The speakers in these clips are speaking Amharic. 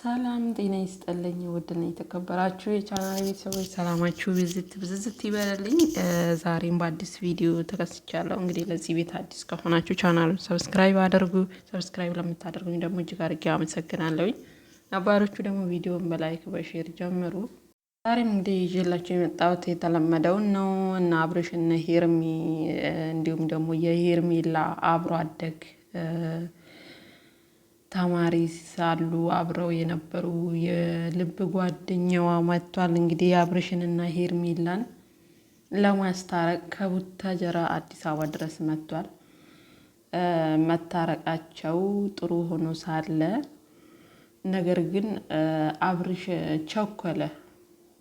ሰላም ጤና ይስጥልኝ። ውድና የተከበራችሁ የቻናል ቤተሰቦች ሰላማችሁ ብዝት ይበልልኝ። ዛሬም በአዲስ ቪዲዮ ተከስቻለሁ። እንግዲህ ለዚህ ቤት አዲስ ከሆናችሁ ቻናሉን ሰብስክራይብ አድርጉ። ሰብስክራይብ ለምታደርጉኝ ደግሞ እጅግ አድርጌ አመሰግናለሁኝ። ነባሮቹ ደግሞ ቪዲዮን በላይክ በሼር ጀምሩ። ዛሬም እንግዲህ ይዤላችሁ የመጣሁት የተለመደውን ነው እና አብርሽ እና ሄርሚ እንዲሁም ደግሞ የሄርሜላ አብሮ አደግ ተማሪ ሳሉ አብረው የነበሩ የልብ ጓደኛዋ መጥቷል። እንግዲህ አብርሽንና ሄርሜላን ለማስታረቅ ከቡታጀራ አዲስ አበባ ድረስ መጥቷል። መታረቃቸው ጥሩ ሆኖ ሳለ ነገር ግን አብርሽ ቸኮለ።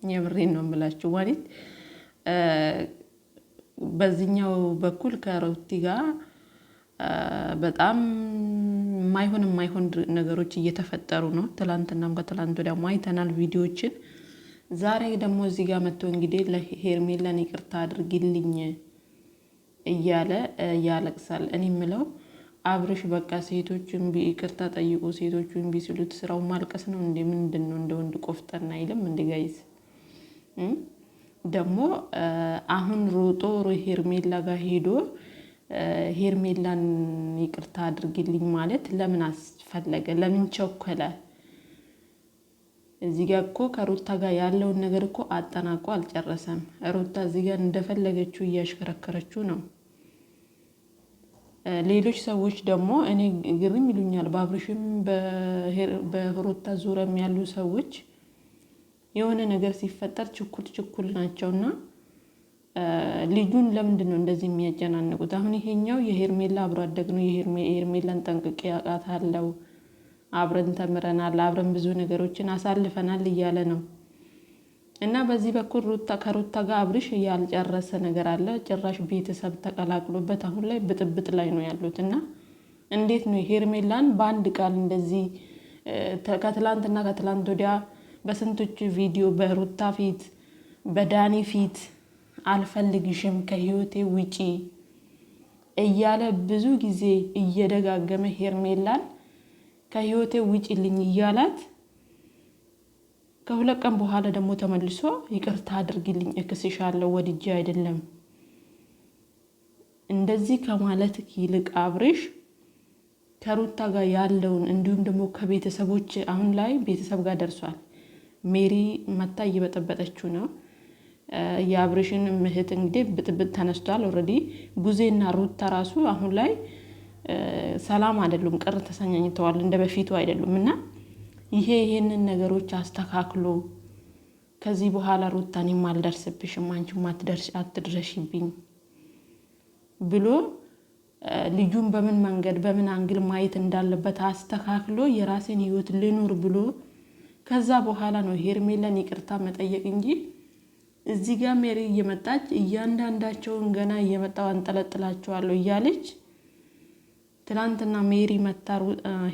የምሬን ነው የምላችሁ። ማለት በዚህኛው በኩል ከሩቲ ጋር በጣም የማይሆን ነገሮች እየተፈጠሩ ነው። ትላንትናም ከትላንት ወዲያ አይተናል ቪዲዮዎችን። ዛሬ ደግሞ እዚህ ጋር መጥቶ እንግዲህ ለሄርሜላን ይቅርታ አድርጊልኝ እያለ ያለቅሳል። እኔ የምለው አብርሽ በቃ ሴቶቹን ይቅርታ ጠይቁ፣ ሴቶቹን ቢስሉት ስራው ማልቀስ ነው እንዴ? ምንድን ነው? እንደ ወንድ ቆፍጠና አይልም እንዴ? ጋይዝ ደግሞ አሁን ሮጦ ሄርሜላ ጋር ሄዶ ሄርሜላን ይቅርታ አድርጊልኝ ማለት ለምን አስፈለገ? ለምን ቸኮለ? እዚህ ጋር እኮ ከሩታ ጋር ያለውን ነገር እኮ አጠናቆ አልጨረሰም። ሩታ እዚህ ጋር እንደፈለገችው እያሽከረከረችው ነው። ሌሎች ሰዎች ደግሞ እኔ ግርም ይሉኛል። በአብርሽም በሩታ ዙሪያም ያሉ ሰዎች የሆነ ነገር ሲፈጠር ችኩል ናቸውና ልጁን ለምንድን ነው እንደዚህ የሚያጨናንቁት? አሁን ይሄኛው የሄርሜላ አብሮ አደግ ነው። የሄርሜላን ጠንቅቄ አውቃታለሁ፣ አብረን ተምረናል፣ አብረን ብዙ ነገሮችን አሳልፈናል እያለ ነው። እና በዚህ በኩል ከሩታ ጋር አብርሽ ያልጨረሰ ነገር አለ። ጭራሽ ቤተሰብ ተቀላቅሎበት አሁን ላይ ብጥብጥ ላይ ነው ያሉት። እና እንዴት ነው ሄርሜላን በአንድ ቃል እንደዚህ ከትላንትና ከትላንት ወዲያ በስንቶቹ ቪዲዮ በሩታ ፊት በዳኒ ፊት አልፈልግሽም ከህይወቴ ውጪ እያለ ብዙ ጊዜ እየደጋገመ ሄርሜላን ከህይወቴ ውጪልኝ እያላት ከሁለት ቀን በኋላ ደግሞ ተመልሶ ይቅርታ አድርጊልኝ እክስሻለሁ ወድጄ አይደለም እንደዚህ ከማለት ይልቅ አብርሽ ከሩታ ጋር ያለውን እንዲሁም ደግሞ ከቤተሰቦች አሁን ላይ ቤተሰብ ጋር ደርሷል። ሜሪ መታ እየበጠበጠችው ነው። የአብርሽን ምህት እንግዲህ ብጥብጥ ተነስቷል። ኦልሬዲ ቡዜና ሩታ ራሱ አሁን ላይ ሰላም አይደሉም፣ ቅር ተሰኛኝተዋል፣ እንደ በፊቱ አይደሉም። እና ይሄንን ነገሮች አስተካክሎ ከዚህ በኋላ ሩታን የማልደርስብሽም አንቺም አትድረሽብኝ ብሎ ልጁን በምን መንገድ በምን አንግል ማየት እንዳለበት አስተካክሎ የራሴን ህይወት ልኑር ብሎ ከዛ በኋላ ነው ሄርሜላን ይቅርታ መጠየቅ እንጂ እዚህ ጋር ሜሪ እየመጣች እያንዳንዳቸውን ገና እየመጣው አንጠለጥላቸዋለሁ እያለች ትላንትና ሜሪ መታ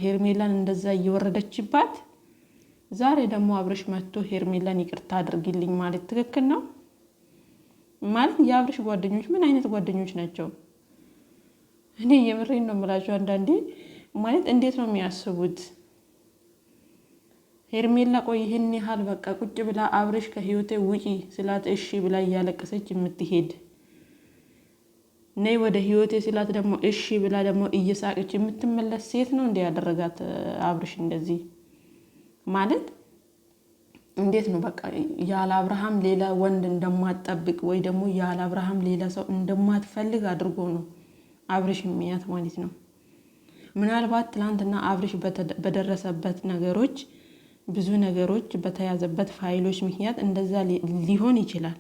ሄርሜላን እንደዛ እየወረደችባት፣ ዛሬ ደግሞ አብርሽ መጥቶ ሄርሜላን ይቅርታ አድርጊልኝ ማለት ትክክል ነው ማለት? የአብርሽ ጓደኞች ምን አይነት ጓደኞች ናቸው? እኔ የምሬን ነው የምላቸው። አንዳንዴ ማለት እንዴት ነው የሚያስቡት? ሄርሜላ ቆይ ይህን ያህል በቃ ቁጭ ብላ አብርሽ ከህይወቴ ውጪ ስላት እሺ ብላ እያለቀሰች የምትሄድ ነይ ወደ ህይወቴ ስላት ደግሞ እሺ ብላ ደግሞ እየሳቀች የምትመለስ ሴት ነው እንዴ ያደረጋት አብርሽ? እንደዚህ ማለት እንዴት ነው? በቃ ያለ አብርሃም ሌላ ወንድ እንደማትጠብቅ ወይ ደግሞ ያለ አብርሃም ሌላ ሰው እንደማትፈልግ አድርጎ ነው አብርሽ የሚያት ማለት ነው። ምናልባት ትላንትና አብርሽ በደረሰበት ነገሮች ብዙ ነገሮች በተያዘበት ፋይሎች ምክንያት እንደዛ ሊሆን ይችላል።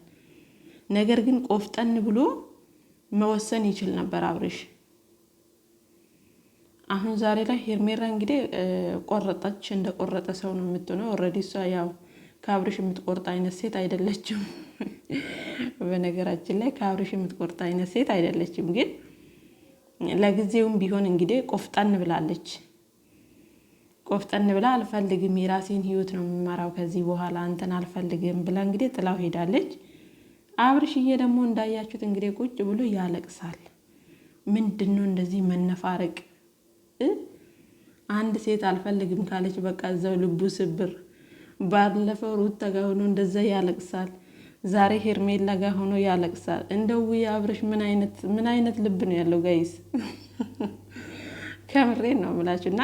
ነገር ግን ቆፍጠን ብሎ መወሰን ይችል ነበር አብርሽ። አሁን ዛሬ ላይ ሄርሜላ እንግዲህ ቆረጠች፣ እንደቆረጠ ሰው ነው የምትሆነው። ኦልሬዲ እሷ ያው ከአብርሽ የምትቆርጥ አይነት ሴት አይደለችም። በነገራችን ላይ ከአብርሽ የምትቆርጥ አይነት ሴት አይደለችም። ግን ለጊዜውም ቢሆን እንግዲህ ቆፍጠን ብላለች። ቆፍጠን ብላ አልፈልግም የራሴን ህይወት ነው የምመራው ከዚህ በኋላ አንተን አልፈልግም ብላ እንግዲህ ጥላው ሄዳለች። አብርሽዬ ደግሞ እንዳያችሁት እንግዲህ ቁጭ ብሎ ያለቅሳል። ምንድነው እንደዚህ መነፋረቅ? አንድ ሴት አልፈልግም ካለች በቃ እዛው ልቡ ስብር። ባለፈው ሩታ ጋር ሆኖ እንደዛ ያለቅሳል፣ ዛሬ ሄርሜላ ጋር ሆኖ ያለቅሳል። እንደው አብርሽ ምን አይነት ልብ ነው ያለው ጋይስ? ከምሬን ነው የምላችሁ። እና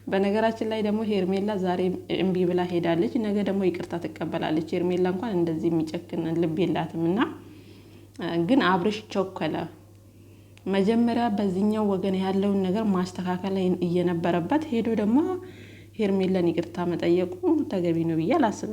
በነገራችን ላይ ደግሞ ሄርሜላ ዛሬ እምቢ ብላ ሄዳለች፣ ነገ ደግሞ ይቅርታ ትቀበላለች። ሄርሜላ እንኳን እንደዚህ የሚጨክን ልብ የላትም። እና ግን አብርሽ ቸኮለ። መጀመሪያ በዚህኛው ወገን ያለውን ነገር ማስተካከል እየነበረበት ሄዶ ደግሞ ሄርሜላን ይቅርታ መጠየቁ ተገቢ ነው ብዬ አላስብም።